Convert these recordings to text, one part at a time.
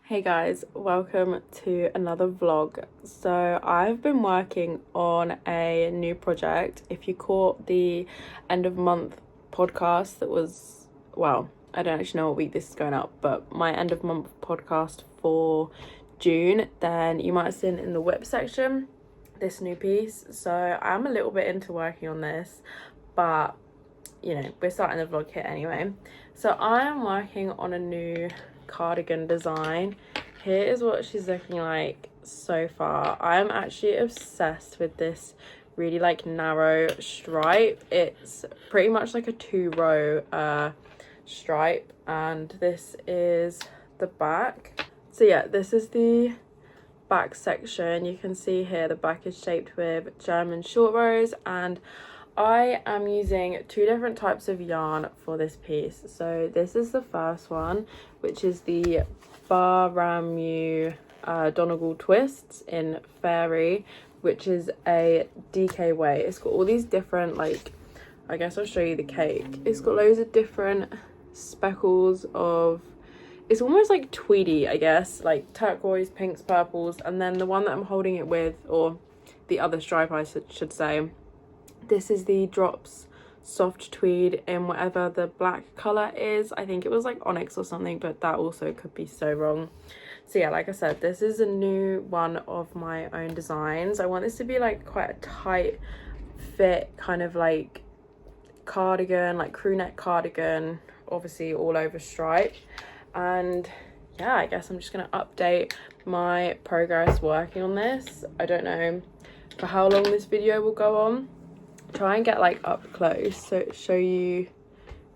Hey guys, welcome to another vlog. So I've been working on a new project. If you caught the end of month podcast that was, well, I don't actually know what week this is going up, but my end of month podcast for June, then you might have seen in the whip section this new piece. So I'm a little bit into working on this, but you know, we're starting the vlog here anyway. So I am working on a new cardigan design. Here is what she's looking like so far. I am actually obsessed with this really like narrow stripe. It's pretty much like a 2-row stripe, and this is the back. So yeah, this is the back section. You can see here the back is shaped with German short rows, and I am using 2 different types of yarn for this piece. So this is the first one, which is the Baramu Donegal Twists in Fairy, which is a DK weight. It's got all these different, like, I guess I'll show you the cake. It's got loads of different speckles of, it's almost like tweedy, I guess, like turquoise, pinks, purples, and then the one that I'm holding it with, or the other stripe I should say, this is the Drops soft tweed in whatever the black colour is. I think it was like onyx or something, but that also could be so wrong. So yeah, like I said, this is a new one of my own designs. I want this to be like quite a tight fit kind of like cardigan, like crew neck cardigan, obviously all over stripe. And yeah, I guess I'm just gonna update my progress working on this. I don't know for how long this video will go on. Try and get like up close so show you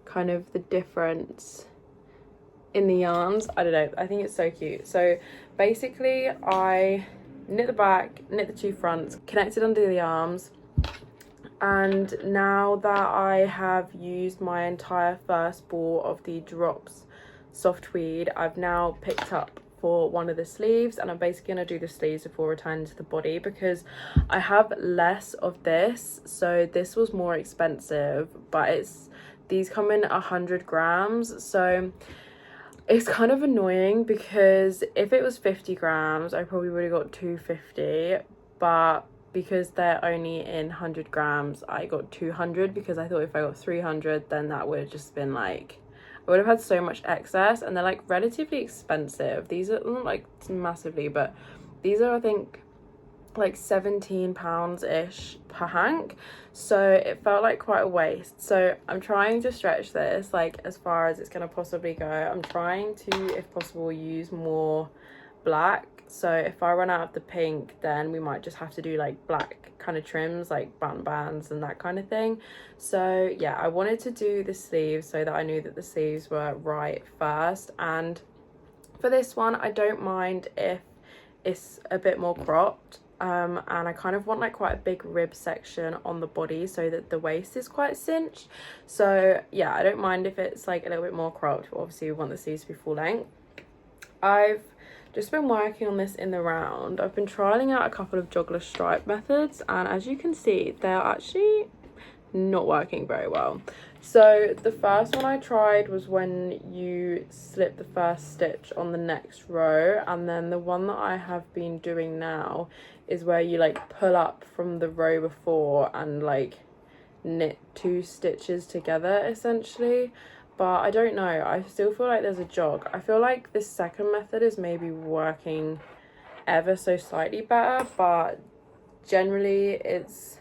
kind of the difference in the yarns. I don't know, I think it's so cute. So basically I knit the back, knit the 2 fronts, connected under the arms, and now that I have used my entire first ball of the Drops soft tweed, I've now picked up for one of the sleeves, and I'm basically going to do the sleeves before returning to the body because I have less of this. So this was more expensive, but these come in 100 grams, so it's kind of annoying because if it was 50 grams I probably would have got 250, but because they're only in 100 grams I got 200 because I thought if I got 300 then that would have just been like, I would have had so much excess, and they're like relatively expensive. These are not like massively, but these are I think like £17-ish per hank, so it felt like quite a waste. So I'm trying to stretch this like as far as it's going to possibly go. I'm trying to, if possible, use more black. So if I run out of the pink, then we might just have to do like black kind of trims, like button bands and that kind of thing. So yeah, I wanted to do the sleeves so that I knew that the sleeves were right first. And for this one, I don't mind if it's a bit more cropped. And I kind of want like quite a big rib section on the body so that the waist is quite cinched. So yeah, I don't mind if it's like a little bit more cropped, but obviously we want the sleeves to be full length. I've just been working on this in the round. I've been trialing out a couple of Jogless stripe methods, and as you can see, they're actually not working very well. So the first one I tried was when you slip the first stitch on the next row, and then the one that I have been doing now is where you like pull up from the row before and like knit 2 stitches together essentially. But I don't know, I still feel like there's a jog. I feel like this second method is maybe working ever so slightly better, but generally it's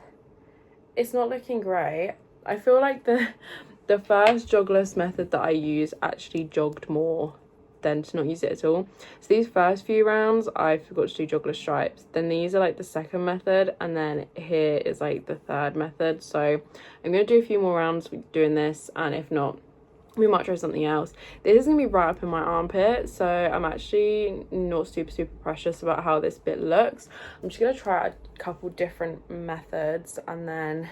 not looking great. I feel like the first jogless method that I used actually jogged more than to not use it at all. So these first few rounds I forgot to do jogless stripes, then these are like the second method, and then here is like the third method. So I'm going to do a few more rounds doing this, and if not, we might try something else. This is gonna be right up in my armpit, so I'm actually not super precious about how this bit looks. I'm just gonna try a couple different methods, and then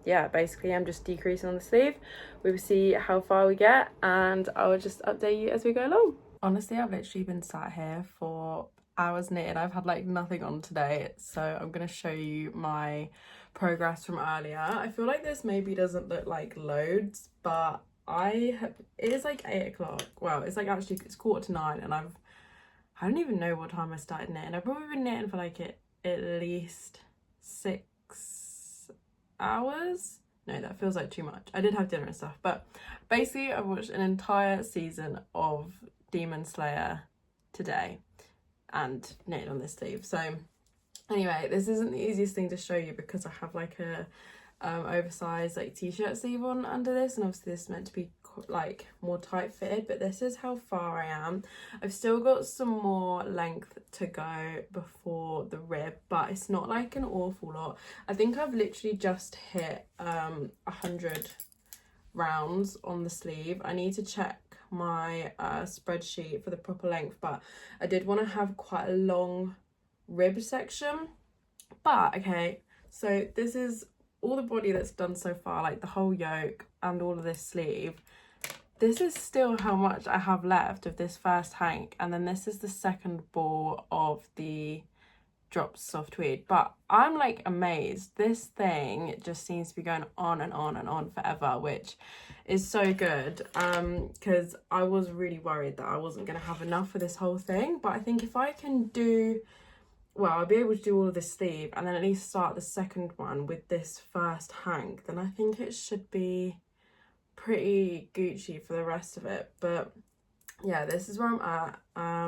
yeah, basically I'm just decreasing on the sleeve. We will see how far we get, and I will just update you as we go along. Honestly, I've literally been sat here for hours knitting. I've had like nothing on today, so I'm gonna show you my progress from earlier. I feel like this maybe doesn't look like loads, but it is like 8 o'clock. Well, it's like actually it's 8:45, and I've I don't even know what time I started knitting. I've probably been knitting for like at least 6 hours. No, that feels like too much. I did have dinner and stuff, but basically I watched an entire season of Demon Slayer today and knitted on this sleeve. So anyway, this isn't the easiest thing to show you because I have like a oversized like t-shirt sleeve on under this, and obviously this is meant to be like more tight fitted, but this is how far I am. I've still got some more length to go before the rib, but it's not like an awful lot. I think I've literally just hit 100 rounds on the sleeve. I need to check my spreadsheet for the proper length, but I did want to have quite a long rib section. But okay, so this is all the body that's done so far, like the whole yoke and all of this sleeve. This is still how much I have left of this first hank, and then this is the second ball of the dropped soft tweed. But I'm like amazed, this thing just seems to be going on and on and on forever, which is so good, because I was really worried that I wasn't going to have enough for this whole thing. But I think if I can do, well, I'll be able to do all of this sleeve and then at least start the second one with this first hank, then I think it should be pretty Gucci for the rest of it. But yeah, this is where I'm at.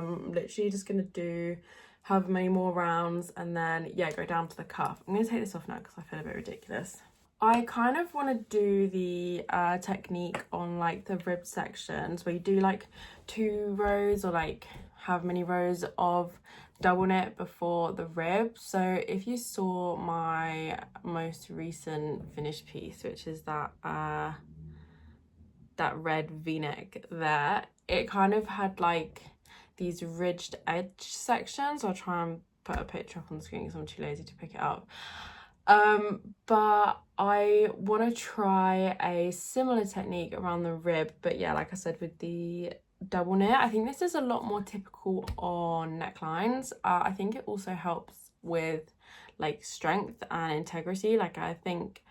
Literally just gonna do however many more rounds and then yeah, go down to the cuff. I'm gonna take this off now because I feel a bit ridiculous. I kind of want to do the technique on like the rib sections where you do like 2 rows or like however many rows of double knit before the rib. So if you saw my most recent finished piece, which is that that red v-neck there, it kind of had like these ridged edge sections. I'll try and put a picture up on the screen because I'm too lazy to pick it up. But I want to try a similar technique around the rib, but yeah, like I said, with the double knit. I think this is a lot more typical on necklines. I think it also helps with like strength and integrity. Like I think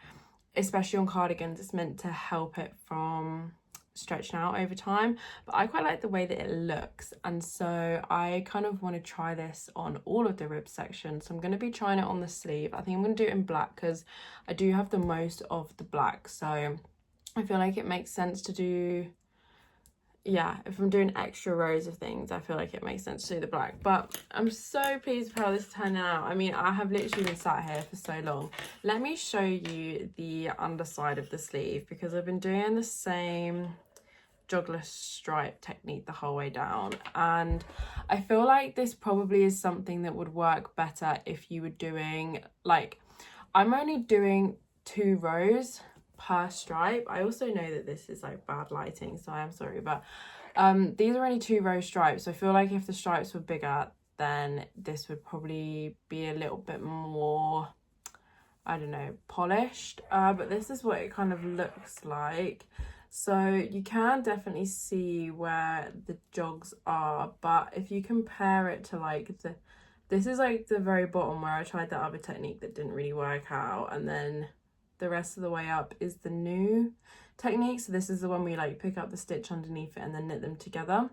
especially on cardigans it's meant to help it from stretching out over time, but I quite like the way that it looks, and so I kind of want to try this on all of the rib sections. So I'm going to be trying it on the sleeve. I think I'm going to do it in black because I do have the most of the black, so I feel like it makes sense to do, yeah, if I'm doing extra rows of things, I feel like it makes sense to do the black. But I'm so pleased with how this is turning out. I mean, I have literally been sat here for so long. Let me show you the underside of the sleeve because I've been doing the same Jogless stripe technique the whole way down, and I feel like this probably is something that would work better if you were doing, like, I'm only doing 2 rows per stripe. I also know that this is like bad lighting, so I am sorry, but these are only 2 row stripes. So I feel like if the stripes were bigger, then this would probably be a little bit more, I don't know, polished, but this is what it kind of looks like. So you can definitely see where the jogs are, but if you compare it to like this is like the very bottom where I tried that other technique that didn't really work out, and then the rest of the way up is the new technique. So this is the one where you like pick up the stitch underneath it and then knit them together,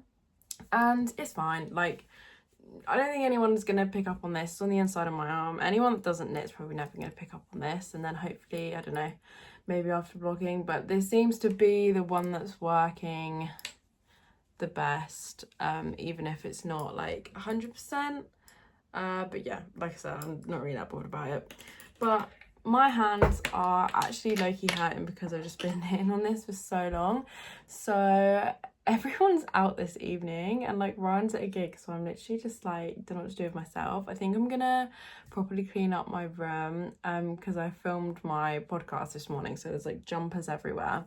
and it's fine. Like, I don't think anyone's gonna pick up on this. It's on the inside of my arm. Anyone that doesn't knit is probably never gonna pick up on this, and then hopefully, I don't know, maybe after vlogging, but this seems to be the one that's working the best, even if it's not like 100%. But yeah, like I said, I'm not really that bothered about it. But my hands are actually low-key hurting because I've just been knitting on this for so long. So everyone's out this evening and like Ryan's at a gig, so I'm literally just like, don't know what to do with myself. I think I'm gonna properly clean up my room because I filmed my podcast this morning, so there's like jumpers everywhere.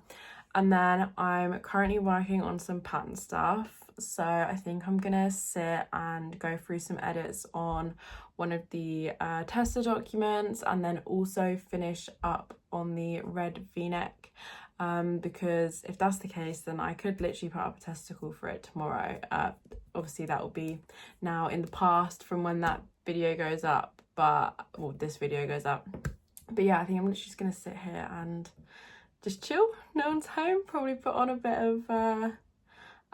And then I'm currently working on some pattern stuff, so I think I'm gonna sit and go through some edits on one of the tester documents, and then also finish up on the red v-neck, because if that's the case, then I could literally put up a testicle for it tomorrow. Obviously that will be now in the past from when that video goes up, but well, this video goes up. But yeah, I think I'm literally just gonna sit here and just chill. No one's home. Probably put on a bit of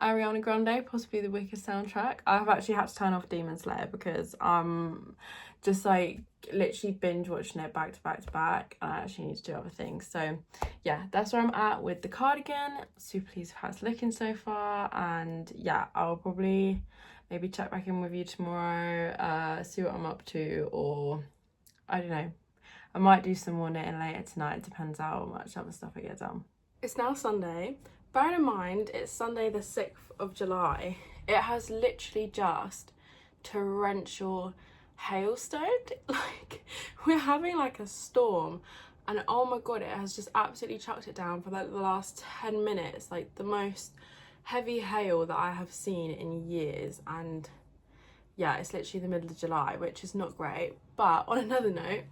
Ariana Grande, possibly the Wicked soundtrack. I've actually had to turn off Demon Slayer because I'm just like literally binge watching it back to back to back, and I actually need to do other things. So yeah, that's where I'm at with the cardigan. Super pleased with how it's looking so far, and yeah, I'll probably maybe check back in with you tomorrow, see what I'm up to, or I don't know, I might do some more knitting later tonight. It depends how much other stuff I get done. It's now Sunday. Bear in mind, it's Sunday the 6th of July. It has literally just torrential hailstone. Like, we're having like a storm, and oh my god, it has just absolutely chucked it down for like the last 10 minutes. Like the most heavy hail that I have seen in years. And yeah, it's literally the middle of July, which is not great. But on another note,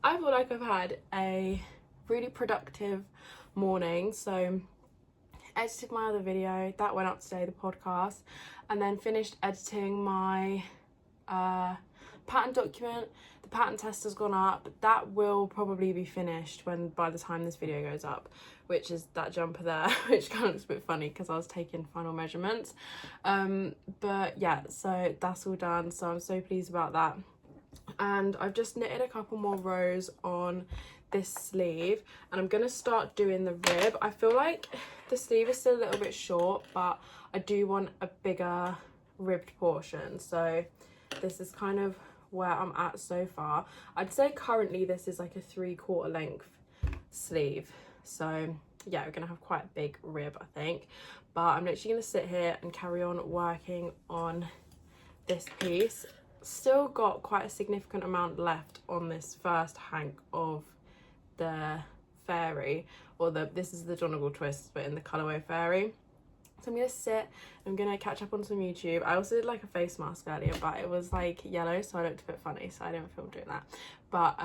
I feel like I've had a really productive morning. So edited my other video that went up today, the podcast, and then finished editing my pattern document. The pattern test has gone up. That will probably be finished by the time this video goes up, which is that jumper there, which kind of looks a bit funny because I was taking final measurements. But yeah, so that's all done, so I'm so pleased about that. And I've just knitted a couple more rows on this sleeve, and I'm gonna start doing the rib. I feel like the sleeve is still a little bit short, but I do want a bigger ribbed portion, so this is kind of where I'm at so far. I'd say currently this is like a 3/4 length sleeve, so yeah, we're gonna have quite a big rib, I think. But I'm literally gonna sit here and carry on working on this piece. Still got quite a significant amount left on this first hank of the fairy, or this is the Donegal twist but in the colourway fairy. So I'm gonna sit, I'm gonna catch up on some YouTube. I also did like a face mask earlier, but it was like yellow, so I looked a bit funny, so I didn't film doing that. But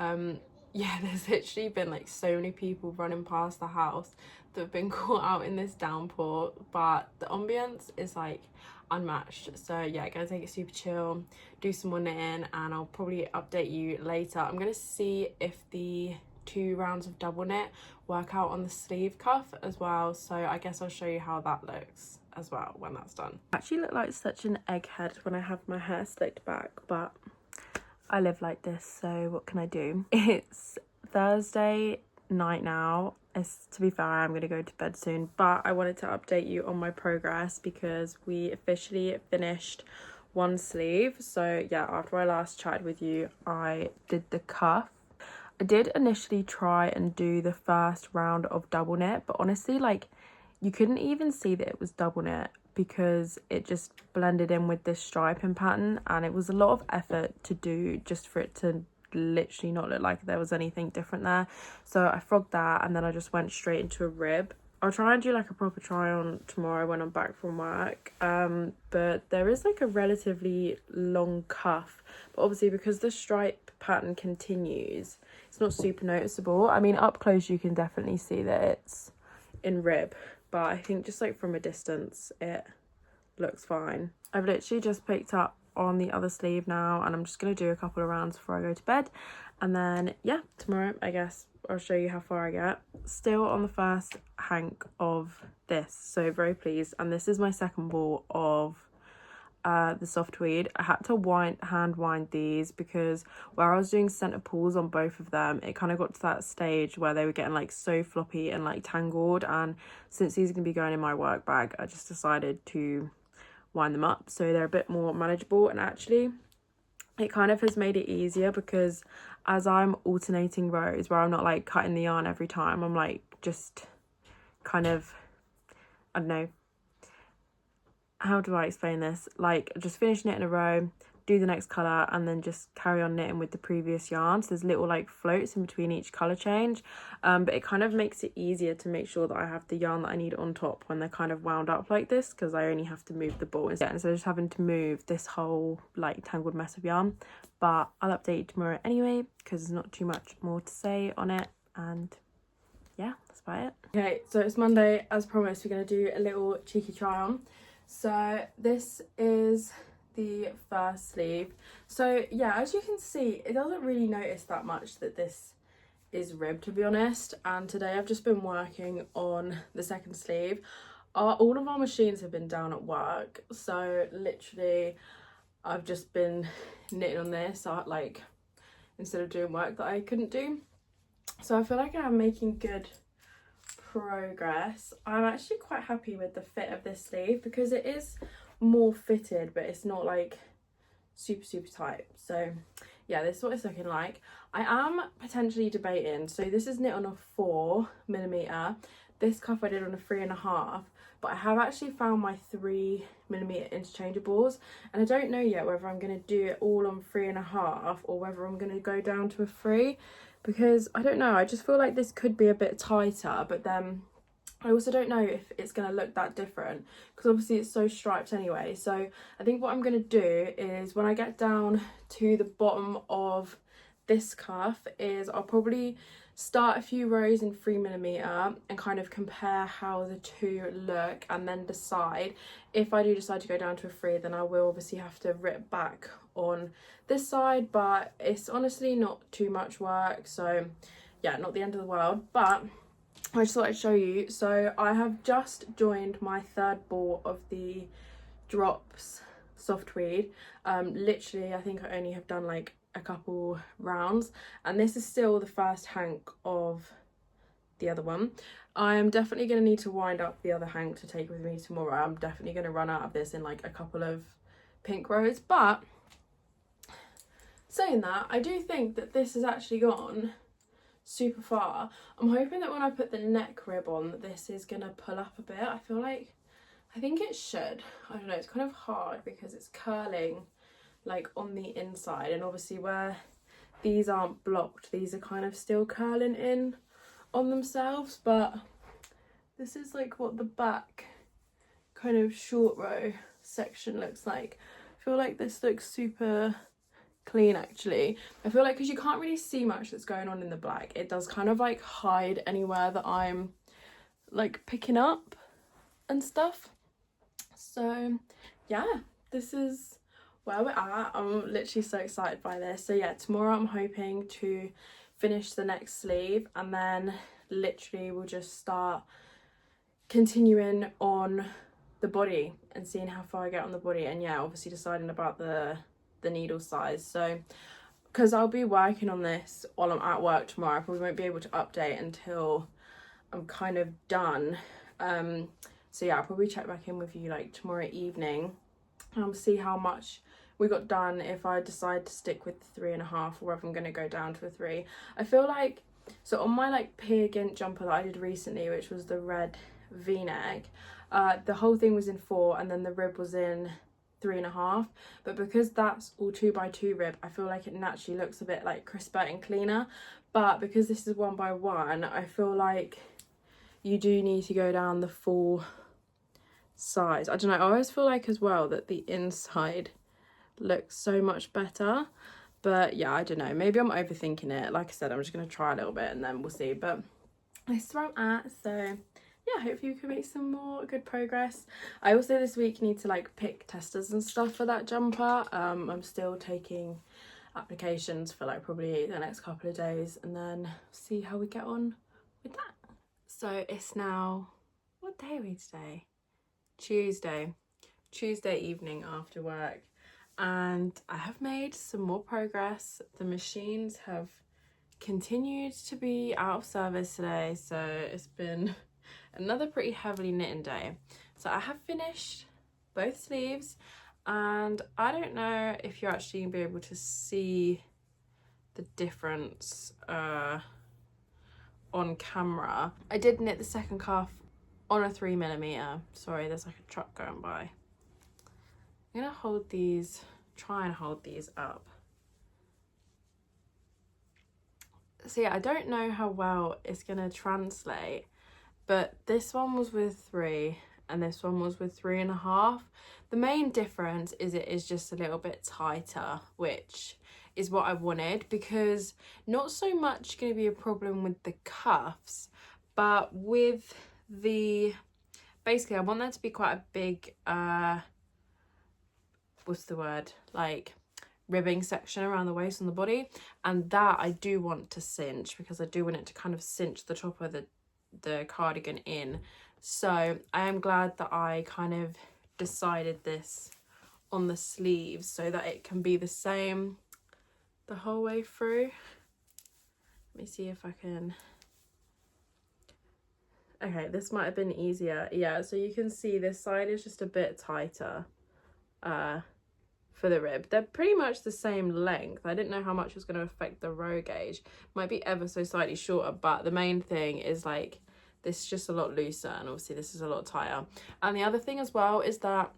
yeah, there's literally been like so many people running past the house that have been caught out in this downpour, but the ambience is like unmatched. So yeah, gonna take it super chill, do some more knitting, and I'll probably update you later. I'm gonna see if the 2 rounds of double knit work out on the sleeve cuff as well, so I guess I'll show you how that looks as well when that's done. I actually look like such an egghead when I have my hair slicked back, but I live like this, so what can I do? It's Thursday night now. To be fair, I'm gonna go to bed soon, but I wanted to update you on my progress because we officially finished one sleeve. So yeah, after I last chatted with you, I did the cuff. I did initially try and do the first round of double knit, but honestly, like, you couldn't even see that it was double knit because it just blended in with this striping pattern, and it was a lot of effort to do just for it to literally not look like there was anything different there. So I frogged that, and then I just went straight into a rib. I'll try and do like a proper try on tomorrow when I'm back from work, but there is like a relatively long cuff, but obviously because the stripe pattern continues, it's not super noticeable. I mean, up close you can definitely see that it's in rib, but I think just like from a distance it looks fine. I've literally just picked up on the other sleeve now, and I'm just going to do a couple of rounds before I go to bed, and then yeah, tomorrow I guess I'll show you how far I get. Still on the first hank of this, so very pleased. And this is my second ball of the soft tweed. I had to hand wind these because where I was doing center pulls on both of them, it kind of got to that stage where they were getting like so floppy and like tangled, and since these are going to be going in my work bag, I just decided to wind them up so they're a bit more manageable. And actually it kind of has made it easier because as I'm alternating rows where I'm not like cutting the yarn every time, I'm like just kind of, I don't know, how do I explain this, like just finish knitting a row, do the next colour, and then just carry on knitting with the previous yarn. So there's little like floats in between each colour change, but it kind of makes it easier to make sure that I have the yarn that I need on top when they're kind of wound up like this, because I only have to move the ball instead of just having to move this whole like tangled mess of yarn. But I'll update you tomorrow anyway because there's not too much more to say on it, and yeah, that's about it. Okay, so it's Monday. As promised, we're going to do a little cheeky try on. So this is the first sleeve. So yeah, as you can see, it doesn't really notice that much that this is ribbed, to be honest. And today I've just been working on the second sleeve. all of our machines have been down at work, so literally I've just been knitting on this, like, instead of doing work that I couldn't do. So I feel like I'm making good progress. I'm actually quite happy with the fit of this sleeve because it is more fitted, but it's not like super tight. So yeah, this is what it's looking like. I am potentially debating, so this is knit on a 4mm, this cuff I did on a 3.5, but I have actually found my 3mm interchangeables, and I don't know yet whether I'm going to do it all on 3.5 or whether I'm going to go down to a 3, because I don't know, I just feel like this could be a bit tighter, but then I also don't know if it's going to look that different because obviously it's so striped anyway. So I think what I'm going to do is when I get down to the bottom of this cuff is I'll probably start a few rows in 3mm and kind of compare how the two look, and then decide if I do decide to go down to a 3, then I will obviously have to rip back on this side, but it's honestly not too much work, so yeah, not the end of the world. But I just thought I'd show you. So I have just joined my 3rd ball of the drops soft tweed. Literally I think I only have done like a couple rounds, and this is still the first hank of the other one. I am definitely going to need to wind up the other hank to take with me tomorrow. I'm definitely going to run out of this in like a couple of pink rows, but saying that, I do think that this has actually gone super far. I'm hoping that when I put the neck rib on that this is going to pull up a bit. I think it should. I don't know, it's kind of hard because it's curling like on the inside, and obviously where these aren't blocked, these are kind of still curling in on themselves, but this is like what the back kind of short row section looks like. I feel like this looks super clean actually. I feel like because you can't really see much that's going on in the black, it does kind of like hide anywhere that I'm like picking up and stuff. So yeah, this is where we're at. I'm literally so excited by this. So yeah, tomorrow I'm hoping to finish the next sleeve, and then literally we'll just start continuing on the body and seeing how far I get on the body, and yeah, obviously deciding about the needle size. So because I'll be working on this while I'm at work tomorrow, I probably won't be able to update until I'm kind of done. So yeah, I'll probably check back in with you like tomorrow evening and see how much we got done, if I decide to stick with 3.5 or if I'm going to go down to a 3. I feel like, so on my like peer gint jumper that I did recently, which was the red v-neck, the whole thing was in 4 and then the rib was in 3.5, but because that's all 2x2 rib, I feel like it naturally looks a bit like crisper and cleaner. But because this is 1x1, I feel like you do need to go down the full size. I don't know, I always feel like as well that the inside looks so much better, but yeah, I don't know, maybe I'm overthinking it. Like I said, I'm just going to try a little bit and then we'll see, but this is where I'm at. So yeah, hopefully we can make some more good progress. I also this week need to like pick testers and stuff for that jumper. I'm still taking applications for like probably the next couple of days, and then see how we get on with that. So it's now, what day are we today? Tuesday evening after work, and I have made some more progress. The machines have continued to be out of service today, so it's been another pretty heavily knitting day. So I have finished both sleeves, and I don't know if you're actually gonna be able to see the difference on camera. I did knit the second cuff on a 3mm. Sorry, there's like a truck going by. I'm gonna hold these, try and hold these up. So yeah, I don't know how well it's gonna translate, but this one was with 3 and this one was with 3.5. The main difference is it is just a little bit tighter, which is what I wanted, because not so much going to be a problem with the cuffs, but with the, basically I want that to be quite a big what's the word, like ribbing section around the waist and the body, and that I do want to cinch, because I do want it to kind of cinch the top of the cardigan in. So I am glad that I kind of decided this on the sleeves so that it can be the same the whole way through. Let me see if I can. Okay, this might have been easier. Yeah, so you can see this side is just a bit tighter for the rib. They're pretty much the same length. I didn't know how much was going to affect the row gauge. Might be ever so slightly shorter, but the main thing is like this is just a lot looser, and obviously this is a lot tighter. And the other thing as well is that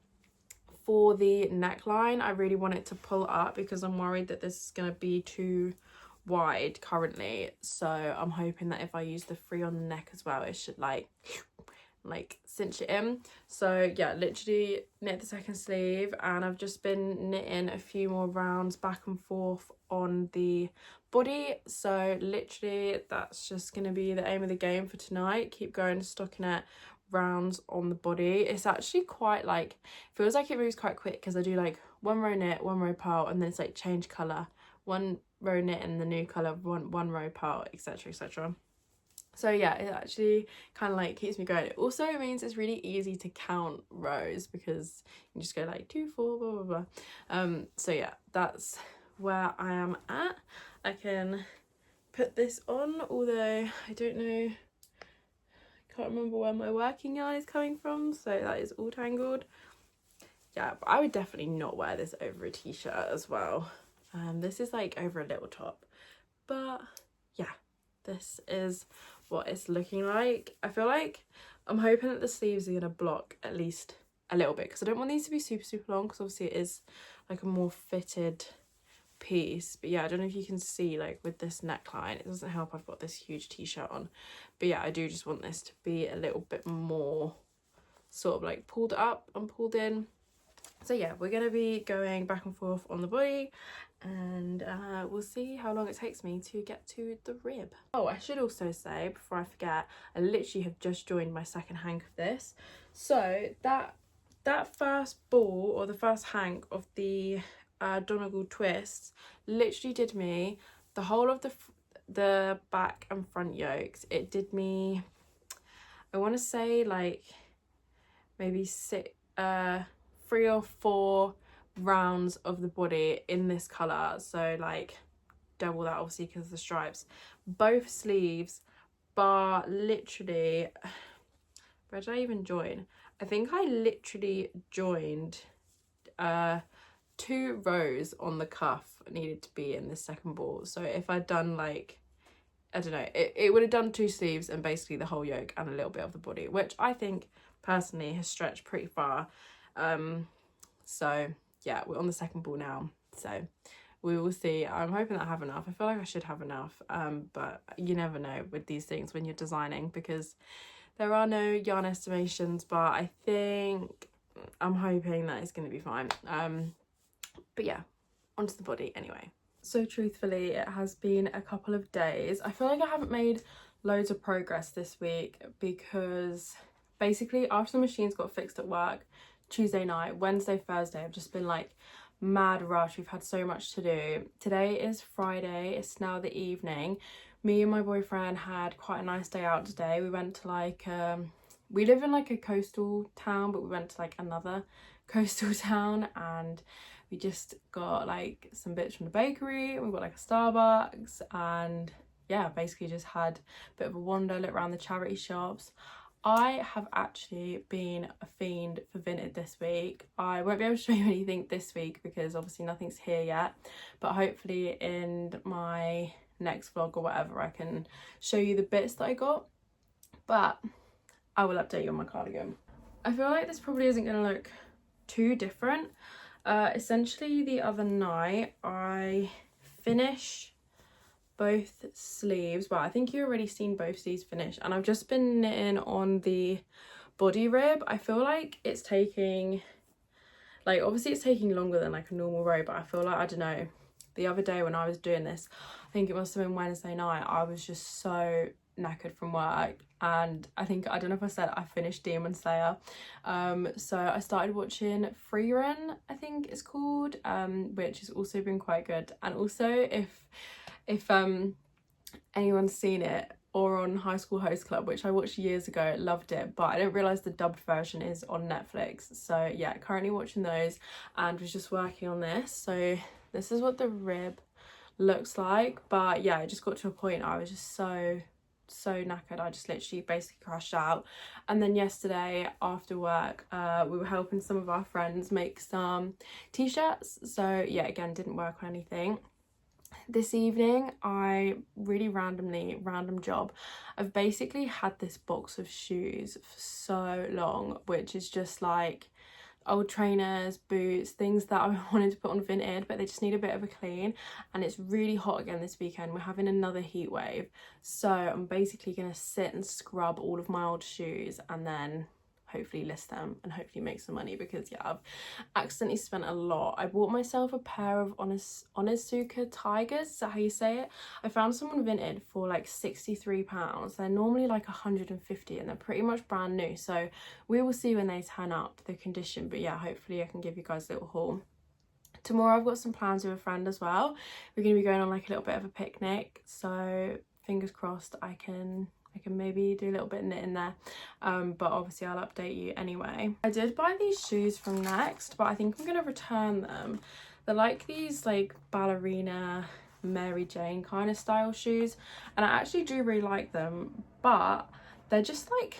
for the neckline, I really want it to pull up because I'm worried that this is going to be too wide currently. So I'm hoping that if I use the free on the neck as well, it should like cinch it in. So yeah, literally knit the second sleeve, and I've just been knitting a few more rounds back and forth on the body. So literally that's just going to be the aim of the game for tonight. Keep going stockinette rounds on the body. It's actually quite like, feels like it moves quite quick because I do like one row knit, one row purl, and then it's like change colour, one row knit in the new colour, one row purl, etc, etc. So yeah, it actually kind of like keeps me going. It also means it's really easy to count rows because you just go like 2, 4, blah blah blah. So yeah, that's where I am at. I can put this on, although I don't know, I can't remember where my working yarn is coming from, so that is all tangled. Yeah, but I would definitely not wear this over a t-shirt as well. This is like over a little top, but yeah, this is what it's looking like. I feel like I'm hoping that the sleeves are gonna block at least a little bit because I don't want these to be super long because obviously it is like a more fitted piece. But yeah, I don't know if you can see like with this neckline, it doesn't help I've got this huge t-shirt on, but yeah, I do just want this to be a little bit more sort of like pulled up and pulled in. So yeah, we're gonna be going back and forth on the body, and we'll see how long it takes me to get to the rib. Oh, I should also say before I forget, I literally have just joined my second hank of this. So that first ball, or the first hank of the Donegal twists, literally did me the whole of the back and front yokes. It did me, I want to say like maybe 3 or 4 rounds of the body in this colour, so like double that obviously because of the stripes. Both sleeves, bar literally, where did I even join? I think I literally joined 2 rows on the cuff needed to be in this second ball. So if I'd done like, I don't know, it would have done 2 sleeves and basically the whole yoke and a little bit of the body, which I think personally has stretched pretty far. So yeah, we're on the second ball now, so we will see. I'm hoping that I have enough. I feel like I should have enough, but you never know with these things when you're designing because there are no yarn estimations, but I think I'm hoping that it's going to be fine. But yeah, onto the body anyway. So truthfully, it has been a couple of days. I feel like I haven't made loads of progress this week because basically after the machines got fixed at work Tuesday night, Wednesday, Thursday, I've just been like mad rush. We've had so much to do. Today is Friday, it's now the evening. Me and my boyfriend had quite a nice day out today. We went to like we live in like a coastal town, but we went to like another coastal town, and we just got like some bits from the bakery, and we got like a Starbucks, and yeah, basically just had a bit of a wander, look around the charity shops. I have actually been a fiend for Vinted this week. I won't be able to show you anything this week because obviously nothing's here yet, but hopefully in my next vlog or whatever I can show you the bits that I got, but I will update you on my cardigan. I feel like this probably isn't going to look too different. Essentially the other night I finished both sleeves. Well, I think you've already seen both sleeves finished, and I've just been knitting on the body rib. I feel like it's taking, like obviously it's taking longer than like a normal row, but I feel like, I don't know, the other day when I was doing this, I think it must have been Wednesday night, I was just so knackered from work, and I think, I don't know if I said I finished Demon Slayer, so I started watching Free Run, I think it's called, which has also been quite good. And also if anyone's seen it, or on High School Host Club, which I watched years ago, loved it, but I didn't realise the dubbed version is on Netflix. So yeah, currently watching those and was just working on this. So this is what the rib looks like, but yeah, it just got to a point I was just so knackered. I just literally basically crashed out. And then yesterday after work, we were helping some of our friends make some t-shirts. So yeah, again, didn't work on anything. This evening, I really random job, I've basically had this box of shoes for so long, which is just like old trainers, boots, things that I wanted to put on Vinted, but they just need a bit of a clean. And it's really hot again this weekend. We're having another heat wave, so I'm basically gonna sit and scrub all of my old shoes and then hopefully list them and hopefully make some money, because yeah, I've accidentally spent a lot. I bought myself a pair of Onitsuka Tigers, is that how you say it? I found some on Vinted for like £63. They're normally like 150 and they're pretty much brand new, so we will see when they turn up the condition. But yeah, hopefully I can give you guys a little haul. Tomorrow I've got some plans with a friend as well. We're going to be going on like a little bit of a picnic, so fingers crossed I can maybe do a little bit of knitting there, but obviously I'll update you anyway. I did buy these shoes from Next, but I think I'm gonna return them. They're like these like ballerina Mary Jane kind of style shoes, and I actually do really like them, but they're just like,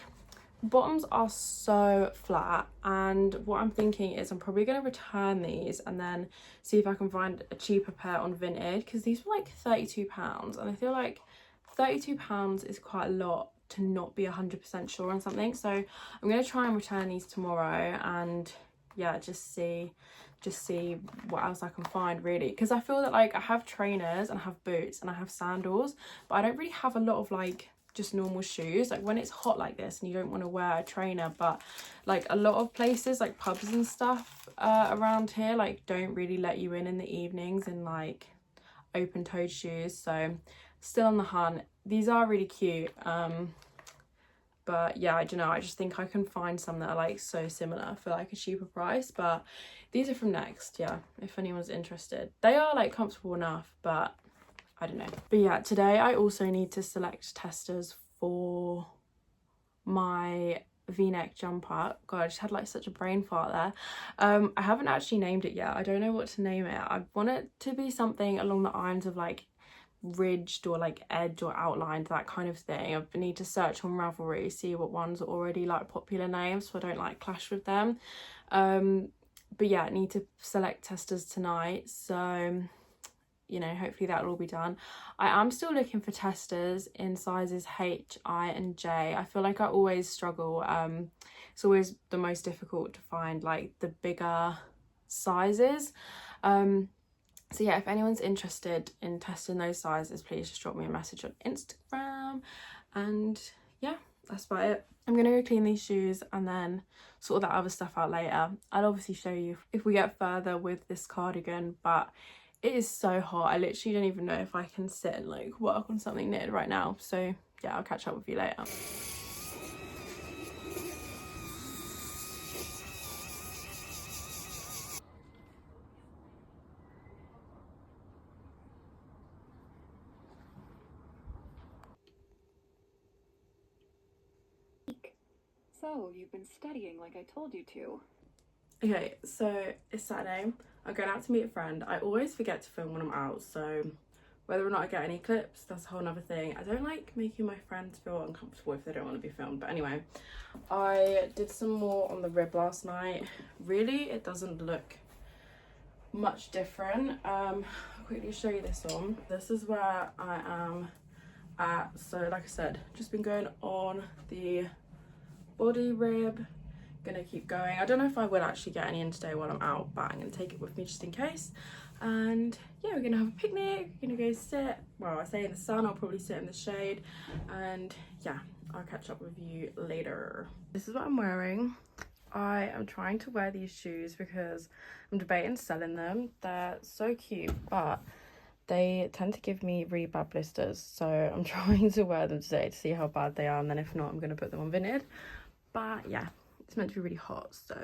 bottoms are so flat, and what I'm thinking is I'm probably going to return these and then see if I can find a cheaper pair on Vinted, because these were like £32 and I feel like £32 is quite a lot to not be 100% sure on something. So I'm going to try and return these tomorrow and yeah, just see what else I can find really, because I feel that like I have trainers and I have boots and I have sandals, but I don't really have a lot of like just normal shoes. Like when it's hot like this and you don't want to wear a trainer, but like a lot of places like pubs and stuff around here like don't really let you in the evenings in like open-toed shoes. So still on the hunt. These are really cute, but yeah, I don't know, I just think I can find some that are like so similar for like a cheaper price. But these are from Next, yeah, if anyone's interested. They are like comfortable enough, but I don't know. But yeah, today I also need to select testers for my v-neck jumper. God, I just had like such a brain fart there. I haven't actually named it yet. I don't know what to name it. I want it to be something along the lines of like ridged or like edge or outlined, that kind of thing. I need to search on Ravelry, see what ones are already like popular names so I don't like clash with them. But yeah, I need to select testers tonight, so you know, hopefully that'll all be done. I am still looking for testers in sizes H, I and J. I feel like I always struggle. It's always the most difficult to find like the bigger sizes. So yeah, if anyone's interested in testing those sizes, please just drop me a message on Instagram. And yeah, that's about it. I'm gonna go clean these shoes and then sort that other stuff out later. I'll obviously show you if we get further with this cardigan, but it is so hot. I literally don't even know if I can sit and like work on something knitted right now. So yeah, I'll catch up with you later. So, you've been studying like I told you to. Okay, so it's Saturday. I'm going out to meet a friend. I always forget to film when I'm out, so whether or not I get any clips, that's a whole nother thing. I don't like making my friends feel uncomfortable if they don't want to be filmed. But anyway, I did some more on the rib last night. Really, it doesn't look much different. I'll quickly show you this on. This is where I am at. So like I said, just been going on the body rib. Gonna keep going. I don't know if I will actually get any in today while I'm out, but I'm gonna take it with me just in case. And yeah, we're gonna have a picnic. We're gonna go sit, well, I say in the sun, I'll probably sit in the shade. And yeah, I'll catch up with you later. This is what I'm wearing. I am trying to wear these shoes because I'm debating selling them. They're so cute, but they tend to give me really bad blisters, so I'm trying to wear them today to see how bad they are, and then if not, I'm going to put them on Vinted. But yeah, it's meant to be really hot, so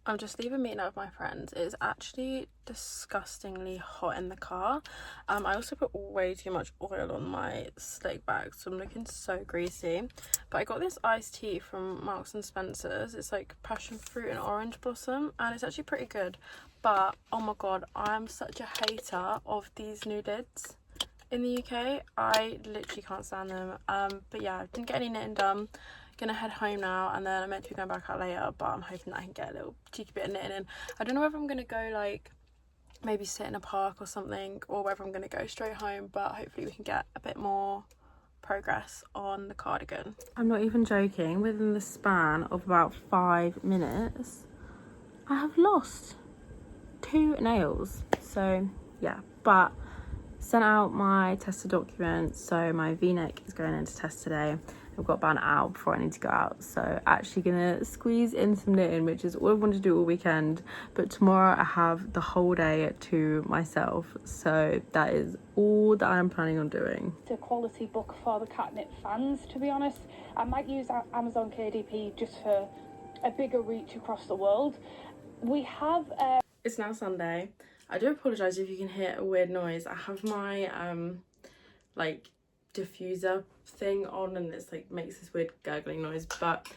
I'm just leaving meeting up with my friends. It's actually disgustingly hot in the car. I also put way too much oil on my slick back, so I'm looking so greasy. But I got this iced tea from Marks and Spencer's. It's like passion fruit and orange blossom, and it's actually pretty good. But oh my god, I'm such a hater of these new lids in the UK. I literally can't stand them. But yeah, didn't get any knitting done. Gonna head home now, and then I'm meant to be going back out later, but I'm hoping that I can get a little cheeky bit of knitting in. I don't know whether I'm gonna go like maybe sit in a park or something, or whether I'm gonna go straight home, but hopefully we can get a bit more progress on the cardigan. I'm not even joking, within the span of about 5 minutes I have lost 2 nails. So yeah, but sent out my tested documents, so my v-neck is going into test today. I've got about an hour before I need to go out, so actually gonna squeeze in some knitting, which is all I want to do all weekend. But tomorrow I have the whole day to myself, so that is all that I'm planning on doing. It's a quality book for the catnip fans, to be honest. I might use Amazon KDP just for a bigger reach across the world. We have It's now Sunday. I do apologise if you can hear a weird noise. I have my like diffuser thing on, and it's like makes this weird gurgling noise. But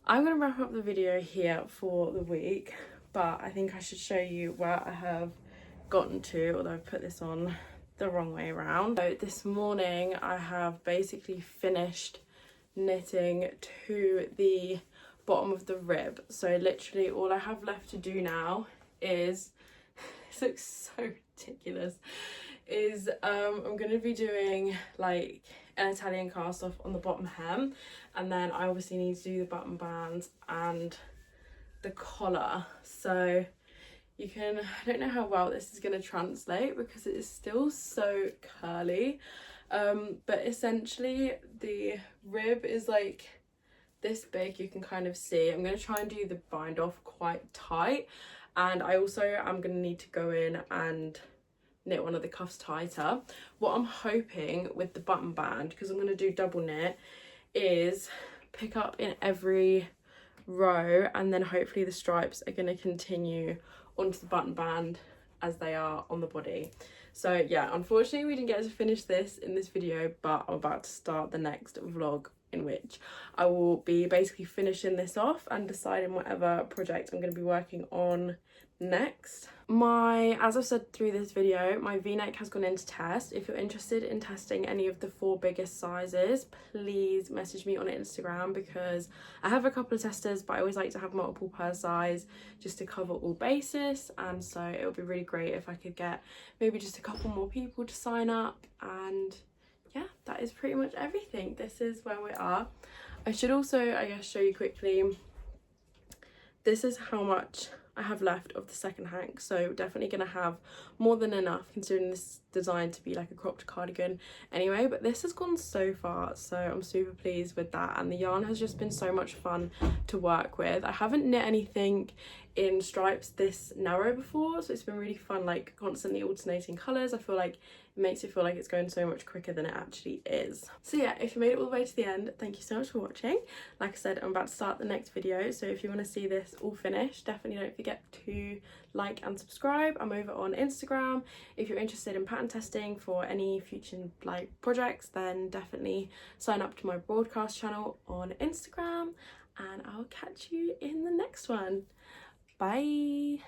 I'm gonna wrap up the video here for the week, but I think I should show you where I have gotten to, although I've put this on the wrong way around. So this morning I have basically finished knitting to the bottom of the rib, so literally all I have left to do now is this looks so ridiculous, is I'm gonna be doing like an Italian cast off on the bottom hem, and then I obviously need to do the button bands and the collar. So you can, I don't know how well this is going to translate because it is still so curly, but essentially the rib is like this big, you can kind of see. I'm going to try and do the bind off quite tight, and I also am going to need to go in and knit one of the cuffs tighter. What I'm hoping with the button band, because I'm going to do double knit, is pick up in every row, and then hopefully the stripes are going to continue onto the button band as they are on the body. So yeah, unfortunately we didn't get to finish this in this video, but I'm about to start the next vlog in which I will be basically finishing this off and deciding whatever project I'm going to be working on next. As I've said through this video, my v-neck has gone into test. If you're interested in testing any of the 4 biggest sizes, please message me on Instagram, because I have a couple of testers, but I always like to have multiple per size just to cover all bases. And so it would be really great if I could get maybe just a couple more people to sign up. And yeah, that is pretty much everything. This is where we are. I should also, I guess, show you quickly, this is how much I have left of the second hank, so definitely gonna have more than enough considering this designed to be like a cropped cardigan anyway. But this has gone so far, so I'm super pleased with that, and the yarn has just been so much fun to work with. I haven't knit anything in stripes this narrow before, so it's been really fun, like constantly alternating colours. I feel like it makes it feel like it's going so much quicker than it actually is. So yeah, if you made it all the way to the end, thank you so much for watching. Like I said, I'm about to start the next video, so if you want to see this all finished, definitely don't forget to like and subscribe. I'm over on Instagram. If you're interested in pattern testing for any future like projects, then definitely sign up to my broadcast channel on Instagram, and I'll catch you in the next one. Bye.